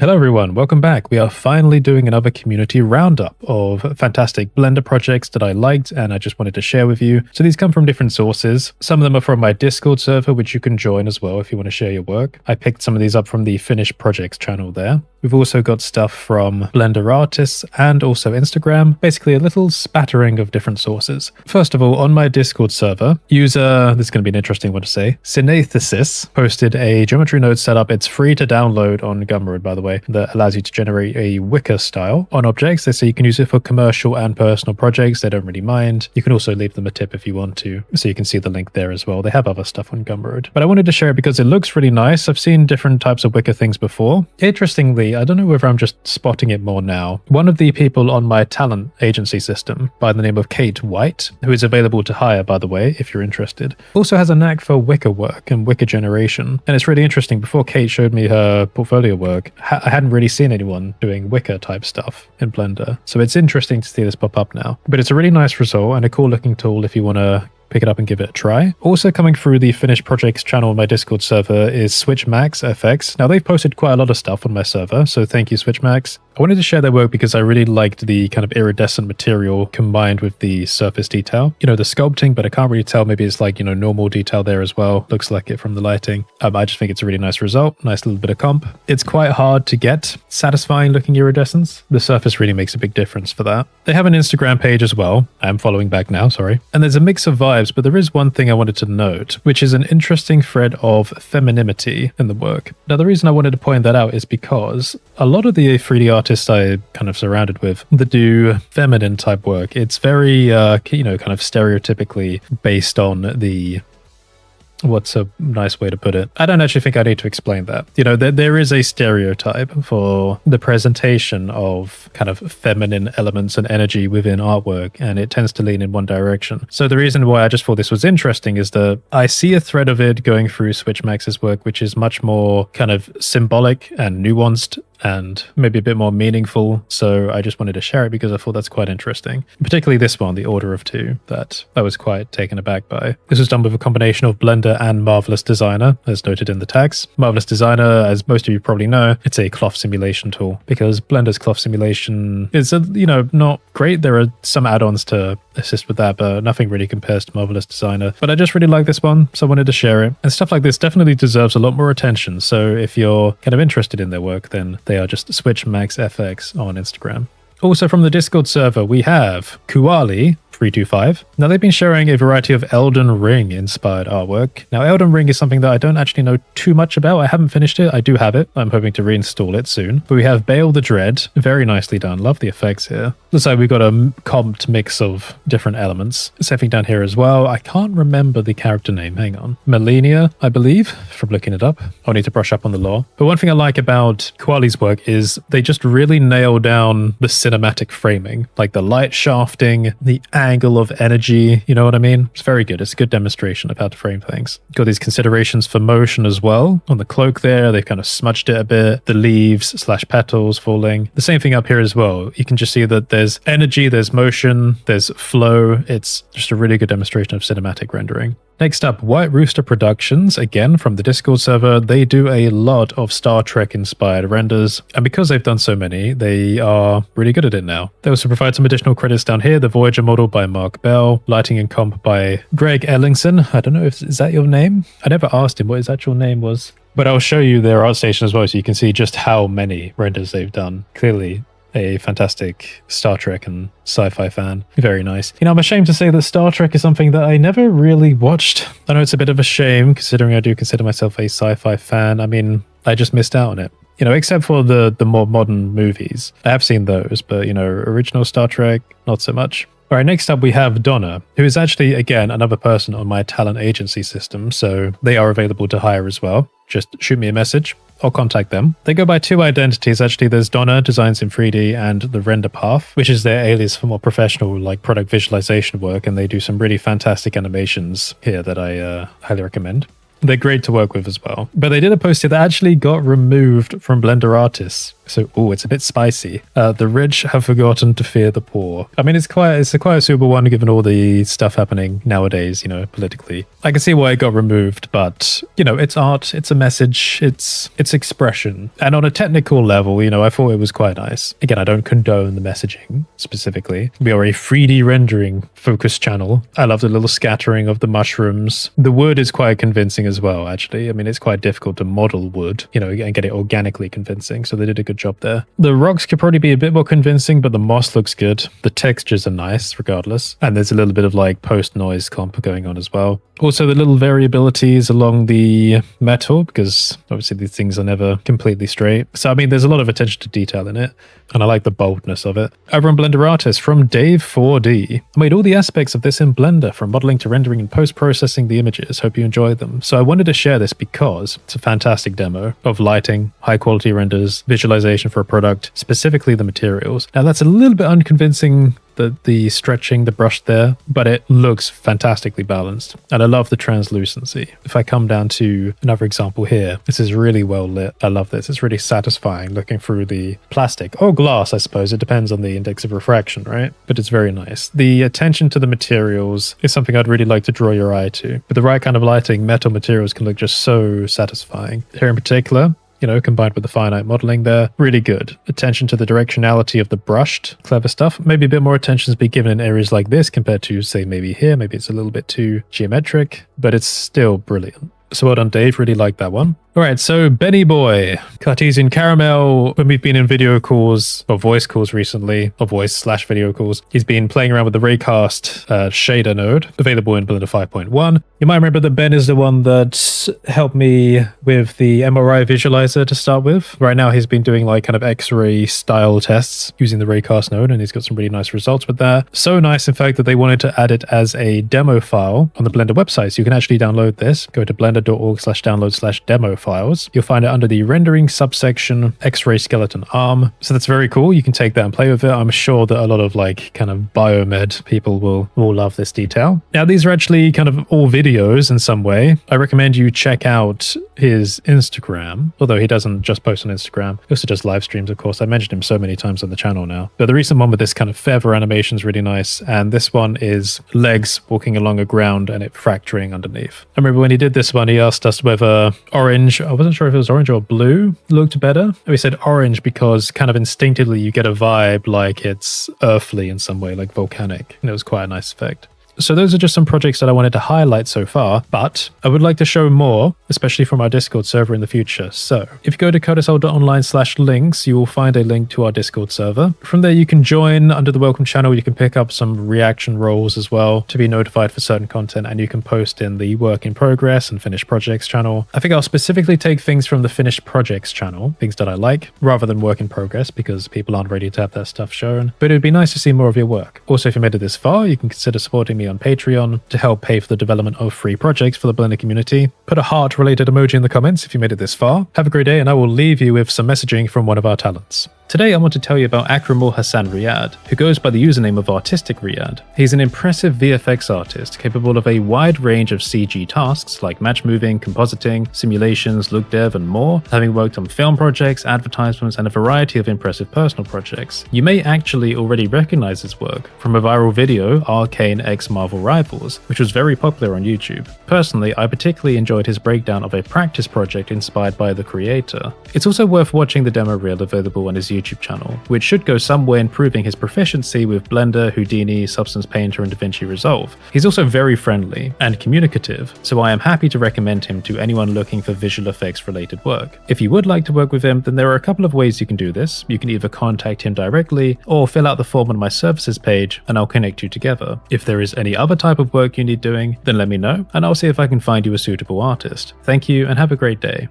Hello everyone, welcome back. We are finally doing another community roundup of fantastic Blender projects that I liked and I just wanted to share with you. So these come from different sources. Some of them are from my Discord server, which you can join as well if you want to share your work. I picked some of these up from the Finished Projects channel there. We've also got stuff from Blender artists and also Instagram, basically a little spattering of different sources. First of all, on my Discord server, user, this is going to be an interesting one to say, Synaesthesis posted a geometry node setup. It's free to download on Gumroad, by the way, that allows you to generate a wicker style on objects. They say you can use it for commercial and personal projects. They don't really mind. You can also leave them a tip if you want to, so you can see the link there as well. They have other stuff on Gumroad, but I wanted to share it because it looks really nice. I've seen different types of wicker things before. Interestingly, I don't know whether I'm just spotting it more now. One of the people on my talent agency system by the name of Kate White, who is available to hire, by the way, if you're interested, also has a knack for wicker work and wicker generation. And it's really interesting. Before Kate showed me her portfolio work, I hadn't really seen anyone doing wicker type stuff in Blender. So it's interesting to see this pop up now. But it's a really nice result and a cool looking tool if you want to pick it up and give it a try. Also coming through the Finished Projects channel on my Discord server is SwitchMaxFX. Now they've posted quite a lot of stuff on my server, so thank you SwitchMax. I wanted to share their work because I really liked the kind of iridescent material combined with the surface detail. You know, the sculpting, but I can't really tell. Maybe it's like, you know, normal detail there as well. Looks like it from the lighting. I just think it's a really nice result. Nice little bit of comp. It's quite hard to get satisfying looking iridescence. The surface really makes a big difference for that. They have an Instagram page as well. I'm following back now, sorry. And there's a mix of vibes, but there is one thing I wanted to note, which is an interesting thread of femininity in the work. Now, the reason I wanted to point that out is because a lot of the 3D artists I kind of surrounded with that do feminine type work, it's very, you know, kind of stereotypically based on the... What's a nice way to put it? I don't actually think I need to explain that. You know, there is a stereotype for the presentation of kind of feminine elements and energy within artwork, and it tends to lean in one direction. So the reason why I just thought this was interesting is that I see a thread of it going through SwitchMax's work, which is much more kind of symbolic and nuanced and maybe a bit more meaningful. So I just wanted to share it because I thought that's quite interesting. Particularly this one, the Order of Two, that I was quite taken aback by. This was done with a combination of Blender and Marvelous Designer, as noted in the tags. Marvelous Designer, as most of you probably know, it's a cloth simulation tool because Blender's cloth simulation is, you know, not great. There are some add-ons to assist with that, but nothing really compares to Marvelous Designer. But I just really like this one, so I wanted to share it. And stuff like this definitely deserves a lot more attention. So if you're kind of interested in their work, then they are just SwitchMaxFX on Instagram. Also from the Discord server, we have Kuali325. Now they've been sharing a variety of Elden Ring inspired artwork. Now Elden Ring is something that I don't actually know too much about. I haven't finished it. I do have it. I'm hoping to reinstall it soon. But we have Bale the Dread. Very nicely done. Love the effects here. Looks like we've got a comped mix of different elements. Something down here as well. I can't remember the character name. Hang on. Melania, I believe, from looking it up. I'll need to brush up on the lore. But one thing I like about Kuali's work is they just really nail down the cinematic framing, like the light shafting, the angle of energy, you know what I mean? It's very good. It's a good demonstration of how to frame things. Got these considerations for motion as well. On the cloak there, they've kind of smudged it a bit. The leaves / petals falling. The same thing up here as well. You can just see that there's energy, there's motion, there's flow. It's just a really good demonstration of cinematic rendering. Next up, White Rooster Productions, again from the Discord server. They do a lot of Star Trek inspired renders, and because they've done so many, they are really good at it now. They also provide some additional credits down here. The Voyager model by Mark Bell, lighting and comp by Greg Ellingson. I don't know if is that your name? I never asked him what his actual name was, but I'll show you their art station as well so you can see just how many renders they've done. Clearly a fantastic Star Trek and sci-fi fan. Very nice. You know, I'm ashamed to say that Star Trek is something that I never really watched. I know it's a bit of a shame considering I do consider myself a sci-fi fan. I mean, I just missed out on it. You know, except for the more modern movies. I have seen those, but, you know, original Star Trek, not so much. All right, next up we have Donna, who is actually, again, another person on my talent agency system, so they are available to hire as well. Just shoot me a message or contact them. They go by two identities, actually. There's Donna, Designs in 3D, and The Render Path, which is their alias for more professional, like, product visualization work, and they do some really fantastic animations here that I highly recommend. They're great to work with as well. But they did a post here that actually got removed from Blender artists. So, it's a bit spicy. The rich have forgotten to fear the poor. I mean, it's quite a suitable one given all the stuff happening nowadays, you know, politically. I can see why it got removed, but, you know, it's art, it's a message, it's expression. And on a technical level, you know, I thought it was quite nice. Again, I don't condone the messaging specifically. We are a 3D rendering focused channel. I love the little scattering of the mushrooms. The wood is quite convincing as well, actually. I mean, it's quite difficult to model wood, you know, and get it organically convincing. So they did a good job there. The rocks could probably be a bit more convincing, but the moss looks good. The textures are nice regardless. And there's a little bit of like post noise comp going on as well. Also, the little variabilities along the metal, because obviously these things are never completely straight. So, I mean, there's a lot of attention to detail in it, and I like the boldness of it. Over on Blender Artist from Dave 4D. I made all the aspects of this in Blender, from modeling to rendering and post-processing the images. Hope you enjoyed them. So I wanted to share this because it's a fantastic demo of lighting, high-quality renders, visualization for a product, specifically the materials. Now, that's a little bit unconvincing, the stretching, the brush there, but it looks fantastically balanced. And I love the translucency. If I come down to another example here, this is really well lit. I love this. It's really satisfying looking through the plastic or glass, I suppose. It depends on the index of refraction, right? But it's very nice. The attention to the materials is something I'd really like to draw your eye to. With the right kind of lighting, metal materials can look just so satisfying. Here in particular, you know, combined with the finite modeling there, really good. Attention to the directionality of the brushed, clever stuff. Maybe a bit more attention to be given in areas like this compared to, say, maybe here. Maybe it's a little bit too geometric, but it's still brilliant. So well done, Dave. Really like that one. All right, so Benny Boy, Cartesian Caramel, when we've been in video calls or voice calls recently, or voice/video calls, he's been playing around with the Raycast shader node, available in Blender 5.1. You might remember that Ben is the one that helped me with the MRI visualizer to start with. Right now, he's been doing like kind of X-ray style tests using the Raycast node, and he's got some really nice results with that. So nice, in fact, that they wanted to add it as a demo file on the Blender website. So you can actually download this. Go to blender.org/download/demo files. You'll find it under the rendering subsection X-ray skeleton arm. So that's very cool. You can take that and play with it. I'm sure that a lot of like kind of biomed people will love this detail. Now, these are actually kind of all videos in some way. I recommend you check out his Instagram, although he doesn't just post on Instagram. He also does live streams, of course. I mentioned him so many times on the channel now. But the recent one with this kind of feather animation is really nice. And this one is legs walking along a ground and it fracturing underneath. I remember when he did this one, he asked us whether orange, I wasn't sure if it was orange or blue, looked better. We said orange because kind of instinctively you get a vibe like it's earthly in some way, like volcanic. And it was quite a nice effect. So those are just some projects that I wanted to highlight so far, but I would like to show more, especially from our Discord server in the future. So if you go to codesol.online/links, you will find a link to our Discord server. From there, you can join under the welcome channel. You can pick up some reaction roles as well to be notified for certain content, and you can post in the work in progress and finished projects channel. I think I'll specifically take things from the finished projects channel, things that I like, rather than work in progress, because people aren't ready to have that stuff shown. But it'd be nice to see more of your work. Also, if you made it this far, you can consider supporting me on Patreon to help pay for the development of free projects for the Blender community. Put a heart-related emoji in the comments if you made it this far. Have a great day, and I will leave you with some messaging from one of our talents. Today I want to tell you about Akramul Hasan Ryad, who goes by the username of Artistic Ryad. He's an impressive VFX artist capable of a wide range of CG tasks like match moving, compositing, simulations, look dev, and more, having worked on film projects, advertisements, and a variety of impressive personal projects. You may actually already recognize his work from a viral video, Arcane x Marvel Rivals, which was very popular on YouTube. Personally, I particularly enjoyed his breakdown of a practice project inspired by the creator. It's also worth watching the demo reel available on his YouTube channel, which should go some way in proving his proficiency with Blender, Houdini, Substance Painter, and DaVinci Resolve. He's also very friendly and communicative, so I am happy to recommend him to anyone looking for visual effects related work. If you would like to work with him, then there are a couple of ways you can do this. You can either contact him directly or fill out the form on my services page and I'll connect you together. If there is any other type of work you need doing, then let me know and I'll see if I can find you a suitable artist. Thank you and have a great day.